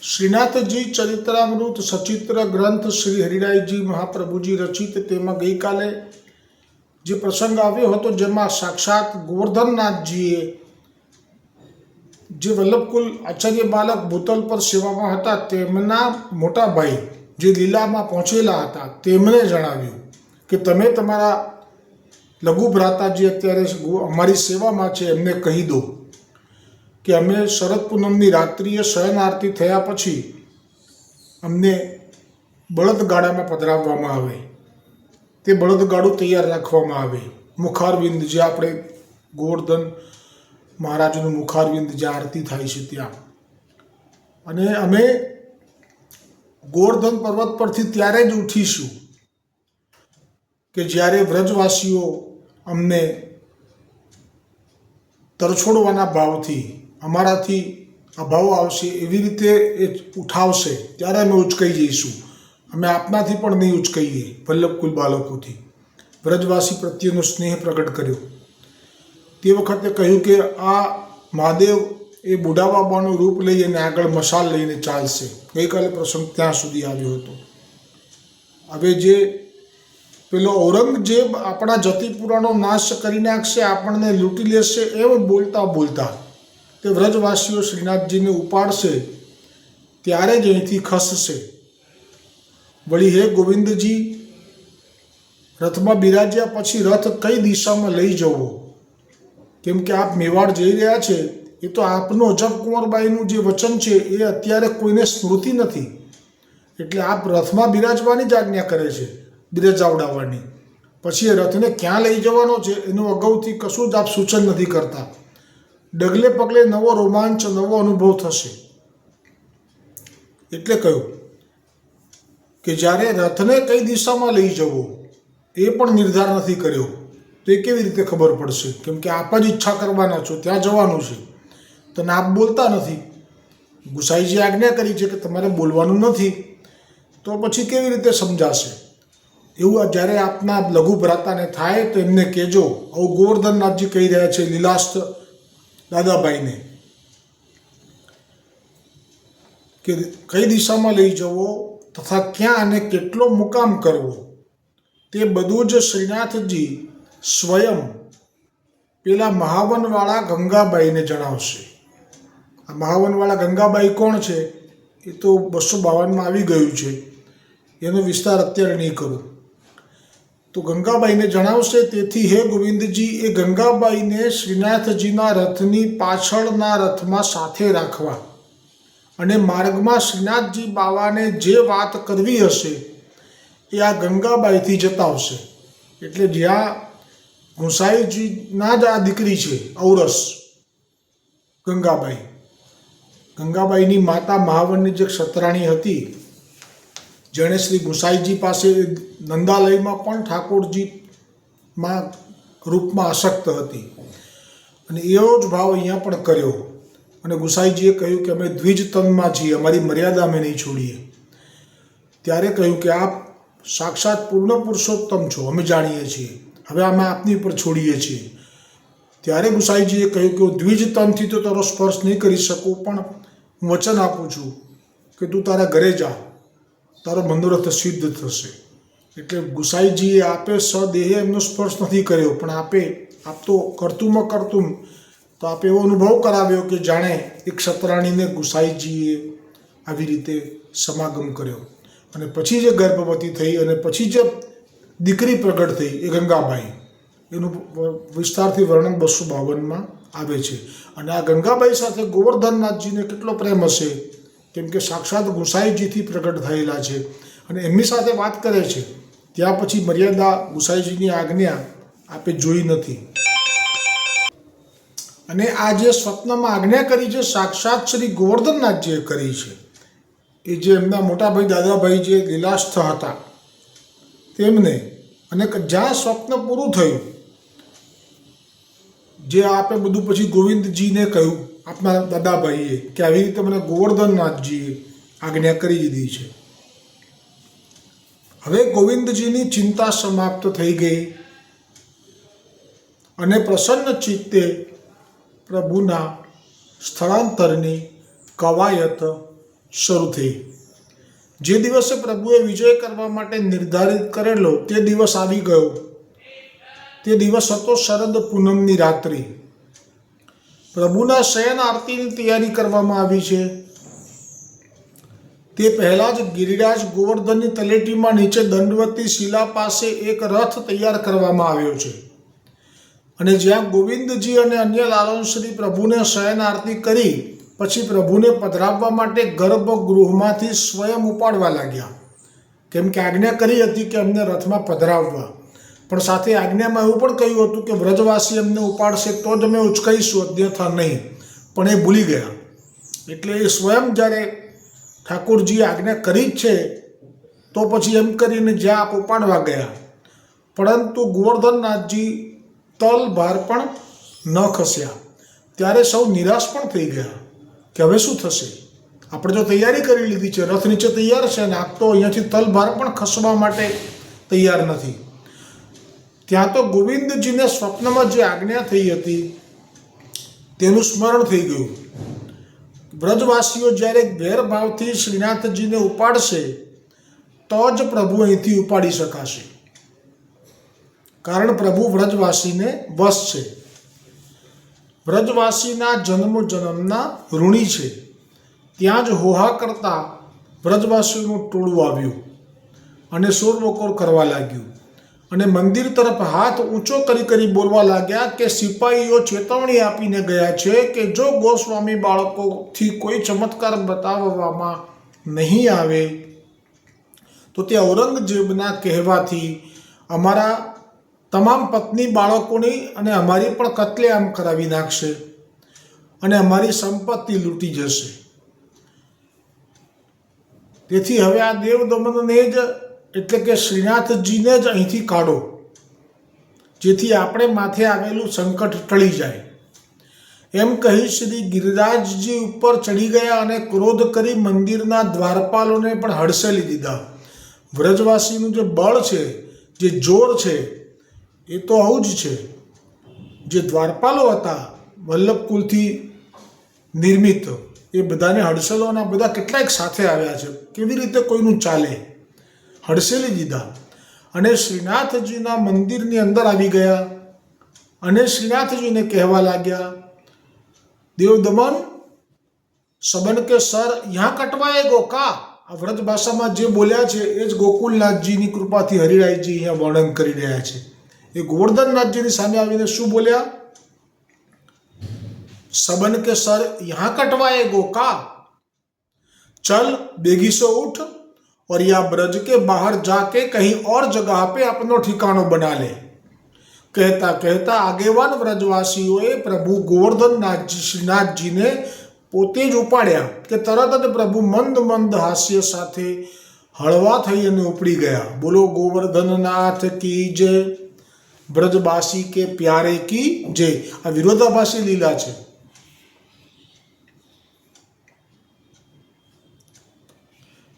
શ્રીનાથજી ચરિત્રામૃત સચિત્ર ગ્રંથ શ્રી હરિરાયજી મહાપ્રભુજી રચિત તેમાં ગઈકાલે જે પ્રસંગ આવ્યો હતો જેમાં સાક્ષાત ગોવર્ધનનાથજીએ જે વલ્લભકુલ આચાર્ય બાલક ભૂતલ પર સેવામાં હતા તેમના મોટા ભાઈ જે લીલામાં પહોંચેલા હતા તેમણે જણાવ્યું કે તમે તમારા લઘુ ભ્રાતા જે અત્યારે અમારી સેવામાં છે એમને કહી દો કે અમે શરદ પૂનમની રાત્રિએ શયન આરતી થયા પછી અમને બળદગાડામાં પધરાવવામાં આવે, તે બળદગાડું તૈયાર રાખવામાં આવે. મુખારવિંદ જે આપણે ગોવર્ધન મહારાજનું મુખારવિંદ જે આરતી થાય છે ત્યાં, અને અમે ગોવર્ધન પર્વત પરથી ત્યારે જ ઉઠીશું કે જ્યારે વ્રજવાસીઓ અમને તરછોડવાના ભાવથી અમારાથી અભાવ આવશે એવી રીતે એ ઉઠાવશે ત્યારે અમે ઉચકાઈ જઈશું. અમે આપનાથી પણ નહીં ઉચકાઈએ. વલ્લભકુલ બાલકોથી વ્રજવાસી પ્રત્યેનો સ્નેહ પ્રગટ કર્યો. તે વખતે કહ્યું કે આ મહાદેવ એ બુઢા બાબાનું રૂપ લઈ અને આગળ મશાલ લઈને ચાલશે. ગઈકાલે પ્રસંગ ત્યાં સુધી આવ્યો હતો. હવે જે પેલો ઔરંગઝેબ આપણા જતીપુરાનો નાશ કરી નાખશે, આપણને લૂંટી લેશે એમ બોલતા બોલતા તે વ્રજવાસીઓ શ્રીનાથજીને ઉપાડશે ત્યારે જ અહીંથી ખસશે. વળી હે ગોવિંદજી, રથમાં બિરાજ્યા પછી રથ કઈ દિશામાં લઈ જવો? કેમ કે આપ મેવાડ જઈ રહ્યા છે એ તો આપનું અજબકુંવરબાઈનું જે વચન છે એ અત્યારે કોઈને સ્મૃતિ નથી, એટલે આપ રથમાં બિરાજવાની જ આજ્ઞા કરે છે, બિરાજાવડાવવાની. પછી એ રથને ક્યાં લઈ જવાનો છે એનું અગાઉથી કશું જ આપ સૂચન નથી કરતા. ડગલે પગલે નવો રોમાંચ, નવો અનુભવ થશે. એટલે કહ્યું કે જ્યારે રથને કઈ દિશામાં લઈ જવો એ પણ નિર્ધાર નથી કર્યો તો એ કેવી રીતે ખબર પડશે? કેમ કે આપ જ ઈચ્છા કરવાના છો, ત્યાં જવાનું છે, તને આપ બોલતા નથી. ગુસાઈજી આજ્ઞા કરી છે કે તમારે બોલવાનું નથી, તો પછી કેવી રીતે સમજાશે? એવું જ્યારે આપના લઘુ ભ્રાતાને થાય તો એમને કહેજો. આવું ગોવર્ધનનાથજી કહી રહ્યા છે લીલાસ્થ દાદાભાઈને કે કઈ દિશામાં લઈ જવો તથા ક્યાં અને કેટલો મુકામ કરવો તે બધું જ શ્રીનાથજી સ્વયં પેલા મહાવનવાળા ગંગાબાઈને જણાવશે. આ મહાવનવાળા ગંગાબાઈ કોણ છે એ તો 252માં આવી ગયું છે, એનો વિસ્તાર અત્યારે નહીં કરું. તો ગંગાબાઈને જણાવશે. તેથી હે ગોવિંદજી, એ ગંગાબાઈને શ્રીનાથજીના રથની પાછળના રથમાં સાથે રાખવા અને માર્ગમાં શ્રીનાથજી બાવાને જે વાત કરવી હશે એ આ ગંગાબાઈથી જતાવશે. એટલે જ્યાં ગુસાઈજીના જ આ દીકરી છે ઔરસ ગંગાબાઈ, ગંગાબાઈની માતા મહાવનની જે ક્ષત્રાણી હતી જેણે શ્રી ગુસાઈજી પાસે નંદાલયમાં પણ ઠાકોરજીમાં રૂપમાં આસક્ત હતી, અને એવો જ ભાવ અહીંયા પણ કર્યો. અને ગુસાઈજીએ કહ્યું કે અમે દ્વિજ તનમાં છીએ, અમારી મર્યાદા અમે નહીં છોડીએ. ત્યારે કહ્યું કે આપ સાક્ષાત પૂર્ણ પુરુષોત્તમ છો, અમે જાણીએ છીએ, હવે અમે આપની ઉપર છોડીએ છીએ. ત્યારે ગુસાઈજીએ કહ્યું કે હું દ્વિજ તનથી તો તારો સ્પર્શ નહીં કરી શકું, પણ હું વચન આપું છું કે તું તારા ઘરે જા, તારો મનોરથ સિદ્ધ થશે. એટલે ગુસાઈજીએ આપે સદેહે એમનો સ્પર્શ નથી કર્યો, પણ આપ તો કરતુંમાં કરતું તો આપે એવો અનુભવ કરાવ્યો કે જાણે એક ક્ષત્રાણીને ગુસાઈજીએ આવી રીતે સમાગમ કર્યો. અને પછી જે ગર્ભવતી થઈ અને પછી જે દીકરી પ્રગટ થઈ એ ગંગાબાઈ, એનું વિસ્તારથી વર્ણન 252માં આવે છે. અને આ ગંગાબાઈ સાથે ગોવર્ધનનાથજીને કેટલો પ્રેમ હશે, કેમ કે સાક્ષાત ગુસાઈજીથી પ્રગટ થયેલા છે અને એમની સાથે વાત કરે છે. ત્યાં પછી મર્યાદા ગુસાઈજીની આજ્ઞા આપે જોઈ નથી. અને આ જે સ્વપ્નમાં આજ્ઞા કરી છે સાક્ષાત શ્રી ગોવર્ધનનાથજીએ કરી છે. એ જે એમના મોટાભાઈ દાદાભાઈ જે લીલાસ્થ હતા તેમને, અને જ્યાં સ્વપ્ન પૂરું થયું, જે આપે બધું પછી ગોવિંદજીને કહ્યું આપના દાદાભાઈએ કે આવી રીતે મને ગોવર્ધનનાથજીએ આજ્ઞા કરી દીધી છે. હવે ગોવિંદજીની ચિંતા સમાપ્ત થઈ ગઈ અને પ્રસન્ન ચિત્તે પ્રભુના સ્થળાંતરની કવાયત શરૂ થઈ. જે દિવસે પ્રભુએ વિજય કરવા માટે નિર્ધારિત કરેલો તે દિવસ આવી ગયો. તે દિવસ હતો શરદ પૂનમની રાત્રિ. પ્રભુના શયન આરતીની તૈયારી કરવામાં આવી છે. તે પહેલાં જ ગિરિરાજ ગોવર્ધનની તલેટીમાં નીચે દંડવતી શિલા પાસે એક રથ તૈયાર કરવામાં આવ્યો છે અને જ્યાં ગોવિંદજી અને અન્ય લાલનશ્રી પ્રભુને શયન આરતી કરી પછી પ્રભુને પધરાવવા માટે ગર્ભગૃહમાંથી સ્વયં ઉપાડવા લાગ્યા. કેમ કે આજ્ઞા કરી હતી કે અમને રથમાં પધરાવવા, પણ સાથે આજ્ઞામાં એવું પણ કહ્યું હતું કે વ્રજવાસી અમને ઉપાડશે તો જ અમે ઉચકાઈશું, અન્યથા નહીં. પણ એ ભૂલી ગયા. એટલે એ સ્વયં જ્યારે ઠાકોરજીએ આજ્ઞા કરી જ છે તો પછી એમ કરીને જ્યાં ઉપાડવા ગયા, પરંતુ ગોવર્ધનનાથજી તલભાર પણ ન ખસ્યા. ત્યારે સૌ નિરાશ પણ થઈ ગયા કે હવે શું થશે? આપણે તો તૈયારી કરી લીધી છે, રથ નીચે તૈયાર છે અને આપ તો અહીંયાથી તલભાર પણ ખસવા માટે તૈયાર નથી. ત્યાં તો ગોવિંદજીને સ્વપ્નમાં જે આજ્ઞા થઈ હતી તેનું સ્મરણ થઈ ગયું. વ્રજવાસીઓ જ્યારે ગેરભાવથી શ્રીનાથજીને ઉપાડશે તો જ પ્રભુ અહીંથી ઉપાડી શકાશે, કારણ પ્રભુ વ્રજવાસીને વશ છે. વ્રજવાસીના જન્મ જન્મના ઋણી છે. ત્યાં જ હોહા કરતા વ્રજવાસીઓનું ટોળું આવ્યું અને શોરબકોર કરવા લાગ્યું અને મંદિર તરફ હાથ ઊંચો કરી બોલવા લાગ્યા કે સિપાહીઓ ચેતવણી આપીને ગયા છે કે જો ગોસ્વામી બાળકોથી કોઈ ચમત્કાર બતાવવામાં નહીં આવે તો તે ઔરંગઝેબના કહેવાથી અમારા તમામ પત્ની બાળકોની અને અમારી પણ કત્લેઆમ કરાવી નાખશે અને અમારી સંપત્તિ લૂંટી જશે. તેથી હવે આ દેવ દમનને જ એટલે કે શ્રીનાથજીને જ અહીંથી કાઢો, જેથી આપણે માથે આવેલું સંકટ ટળી જાય. એમ કહી શ્રી ગિરિરાજજી ઉપર ચડી ગયા અને ક્રોધ કરી મંદિરના દ્વારપાલોને પણ હડસેલી દીધા. વ્રજવાસીનું જે બળ છે, જે જોર છે, એ તો આવું જ છે. જે દ્વારપાલો હતા વલ્લભકુલથી નિર્મિત, એ બધાને હડસેલો અને બધા કેટલાક સાથે આવ્યા છે. કેવી રીતે કોઈનું ચાલે? હડસેલી દીધા અને શ્રીનાથજીના મંદિરની અંદર આવી ગયા અને શ્રીનાથજીને કહેવા લાગ્યા, દેવ દમન સબન કે સર યહાં કટવાએગો કા? આ વ્રજ ભાષામાં જે બોલ્યા છે એ જ ગોકુલનાથજીની કૃપાથી હરિરાયજી અહીંયા વર્ણન કરી રહ્યા છે. એ ગોવર્ધનનાથજીની સામે આવીને શું બોલ્યા? सबन के सर यहाँ कटवाएगो का? चल बेगी से उठ और या ब्रज के बाहर जाके कहीं और जगह पे अपनो ठिकानो बना ले. कहता कहता આગેવાન વ્રજવાસીઓએ પ્રભુ ગોવર્ધનનાથજી શ્રીનાથજીને પોતે જ ઉપાડ્યા કે તરત જ પ્રભુ મંદ મંદ હાસ્ય સાથે હળવા થઈ અને ઉપડી ગયા. બોલો ગોવર્ધનનાથ કી જય, બ્રજવાસી કે પ્યારે કી જય. આ વિરોધાભાસી લીલા છે.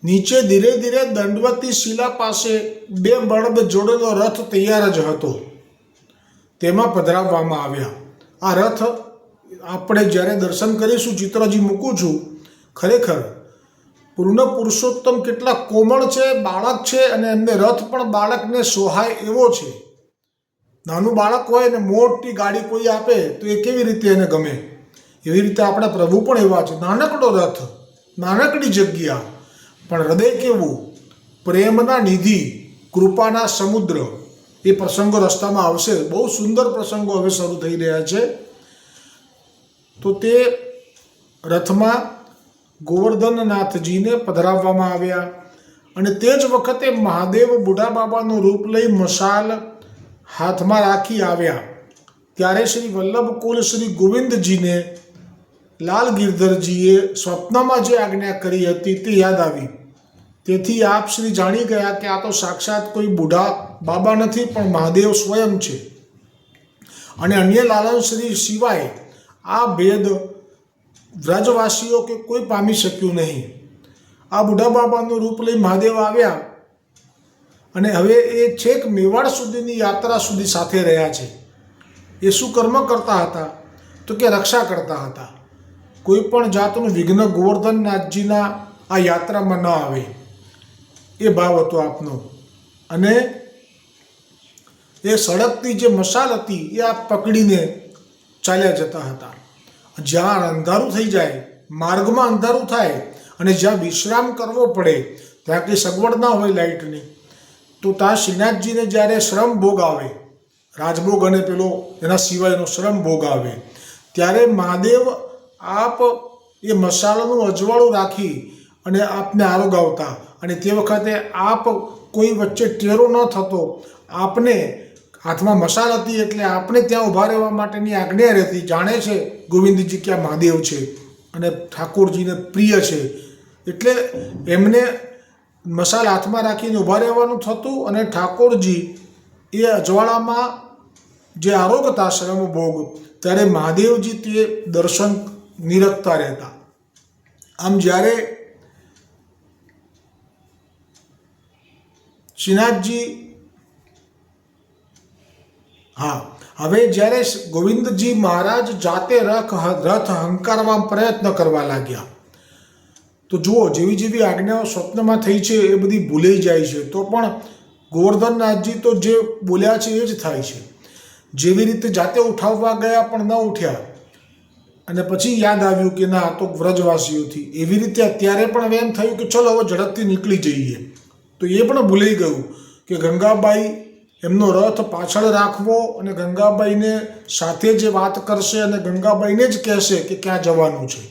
નીચે ધીરે ધીરે દંડવતી શિલા પાસે બે બળદ જોડેલો રથ તૈયાર જ હતો, તેમાં પધરાવવામાં આવ્યા. આ રથ આપણે જ્યારે દર્શન કરીશું, ચિત્રજી મૂકું છું, ખરેખર પૂર્ણ પુરુષોત્તમ કેટલા કોમળ છે, બાળક છે અને એમને રથ પણ બાળકને સોહાય એવો છે. નાનું બાળક હોય ને મોટી ગાડી કોઈ આપે તો એ કેવી રીતે એને ગમે, એવી રીતે આપણા પ્રભુ પણ એવા છે. નાનકડો રથ, નાનકડી જગ્યા, પણ હૃદય કેવું, પ્રેમના નિધિ, કૃપાના સમુદ્ર. એ પ્રસંગો રસ્તામાં આવશે. બહુ સુંદર પ્રસંગો હવે શરૂ થઈ રહ્યા છે. તો તે રથમાં ગોવર્ધનનાથજીને પધરાવવામાં આવ્યા અને તે જ વખતે મહાદેવ બુઢા બાબાનું રૂપ લઈ મશાલ હાથમાં રાખી આવ્યા. ત્યારે શ્રી વલ્લભકુલ શ્રી ગોવિંદજીને લાલ ગિરધરજીએ સ્વપ્નમાં જે આજ્ઞા કરી હતી તે યાદ આવી. તેથી આપ શ્રી જાણી ગયા કે આ તો સાક્ષાત કોઈ બુઢા બાબા નથી, પણ મહાદેવ સ્વયં છે. અને અન્ય લાલન શ્રી સિવાય આ ભેદ વ્રજવાસીઓ કે કોઈ પામી શક્યું નહીં. આ બુઢા બાબાનું રૂપ લઈ મહાદેવ આવ્યા અને હવે એ છેક મેવાડ સુધીની યાત્રા સુધી સાથે રહ્યા છે. એ શું કર્મ કરતા હતા? તો કે રક્ષા કરતા હતા. કોઈ પણ જાતનું વિઘ્ન ગોવર્ધનનાથજીના આ યાત્રામાં ન આવે, એ ભાવ હતો આપનો. અને એ સળગતી જે મશાલ હતી એ આપ પકડીને ચાલ્યા જતા હતા. જ્યાં અંધારું થઈ જાય, માર્ગમાં અંધારું થાય અને જ્યાં વિશ્રામ કરવો પડે, ત્યાં કંઈ સગવડ ના હોય લાઇટની, તો ત્યાં શ્રીનાથજીને જ્યારે શ્રમ ભોગ આવે, રાજભોગ અને પેલો એના સિવાયનો શ્રમ ભોગ આવે, ત્યારે મહાદેવ આપ એ મસાલાનું અજવાળું રાખી અને આપને આરોગાવતા. અને તે વખતે આપ કોઈ વચ્ચે ટેરો ન થતો, આપને હાથમાં મસાલ હતી એટલે આપણે ત્યાં ઊભા રહેવા માટેની આજ્ઞા રહેતી. જાણે છે ગોવિંદજી ક્યાં મહાદેવ છે અને ઠાકોરજીને પ્રિય છે, એટલે એમને મસાલ હાથમાં રાખીને ઊભા રહેવાનું થતું. અને ઠાકોરજી એ અજવાળામાં જે આરોગતા શ્રમ ભોગ, ત્યારે મહાદેવજી તે દર્શન નિરખતા રહેતા. આમ જ્યારે શ્રીનાથજી હવે જ્યારે ગોવિંદજી મહારાજ જાતે રથ હંકારવા પ્રયત્ન કરવા લાગ્યા, તો જુઓ જેવી જેવી આજ્ઞાઓ સ્વપ્નમાં થઈ છે એ બધી ભૂલાઈ જાય છે. તો પણ ગોવર્ધનનાથજી તો જે બોલ્યા છે એ જ થાય છે. જેવી રીતે જાતે ઉઠાવવા ગયા પણ ન ઉઠ્યા અને પછી યાદ આવ્યું કે ના, આ તો વ્રજવાસીઓથી, એવી રીતે અત્યારે પણ એમ થયું કે ચલો હવે ઝડપથી નીકળી જઈએ, તો એ પણ ભૂલાઈ ગયું કે ગંગાબાઈ એમનો રથ પાછળ રાખવો અને ગંગાબાઈને સાથે જે વાત કરશે અને ગંગાબાઈને જ કહેશે કે ક્યાં જવાનું છે,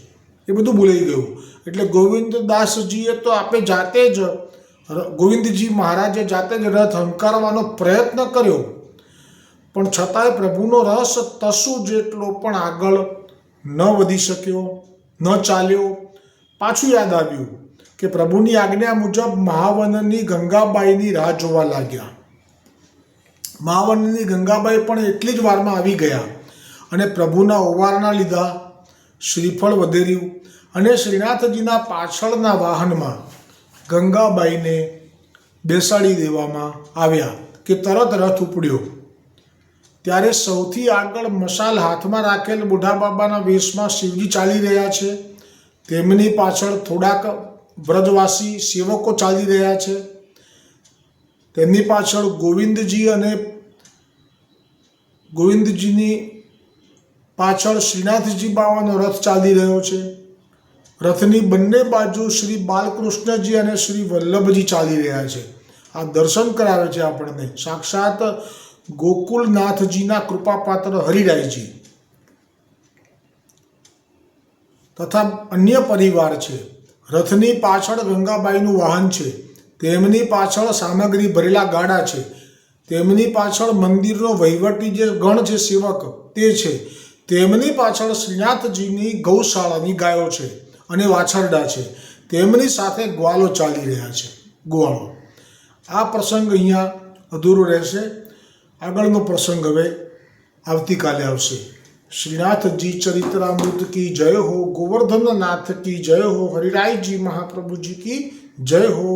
એ બધું ભૂલાઈ ગયું. એટલે ગોવિંદદાસજીએ તો આપે જાતે જ, ગોવિંદજી મહારાજે જાતે જ રથ હંકારવાનો પ્રયત્ન કર્યો, પણ છતાંય પ્રભુનો રસ તસુ જેટલો પણ આગળ ન વધી શક્યો, ન ચાલ્યો. પાછું યાદ આવ્યું કે પ્રભુની આજ્ઞા મુજબ મહાવનની ગંગાબાઈની રાહ જોવા લાગ્યા. મહાવનની ગંગાબાઈ પણ એટલી જ વારમાં આવી ગયા અને પ્રભુના ઓવારણા લીધા, શ્રીફળ વધેર્યું અને શ્રીનાથજીના પાછળના વાહનમાં ગંગાબાઈને બેસાડી દેવામાં આવ્યા કે તરત રથ ઉપડ્યો. ત્યારે સૌથી આગળ મશાલ હાથમાં રાખેલ બુઢા બાબાના વેશમાં શિવજી ચાલી રહ્યા છે. તેમની પાછળ થોડાક વ્રજવાસી સેવકો ચાલી રહ્યા છે. તેમની પાછળ ગોવિંદજી અને ગોવિંદજીની પાછળ શ્રીનાથજી બાવાનો રથ ચાલી રહ્યો છે. રથની બંને બાજુ શ્રી બાલકૃષ્ણજી અને શ્રી વલ્લભજી ચાલી રહ્યા છે. આ દર્શન કરાવે છે આપણને સાક્ષાત ગોકુલનાથજીના કૃપાપાત્ર હરિરાયજી તથા અન્ય પરિવાર છે. રથની પાછળ ગંગાબાઈનું વાહન છે. તેમની પાછળ સામગ્રી ભરેલા ગાડા છે. તેમની પાછળ મંદિરનો વહીવટી જે ગણ છે, સેવક, તે છે. તેમની પાછળ શ્રીનાથજીની ગૌશાળાની ગાયો છે અને વાછરડા છે. તેમની સાથે ગ્વાલો ચાલી રહ્યા છે, ગ્વાલો. આ પ્રસંગ અહીંયા અધૂરો રહેશે. આગળનો પ્રસંગ હવે આવતીકાલે આવશે. શ્રીનાથજી ચરિત્રામૃત કી જય હો, ગોવર્ધનનાથ કી જય હો, હરિરાયજી મહાપ્રભુજી કી જય હો.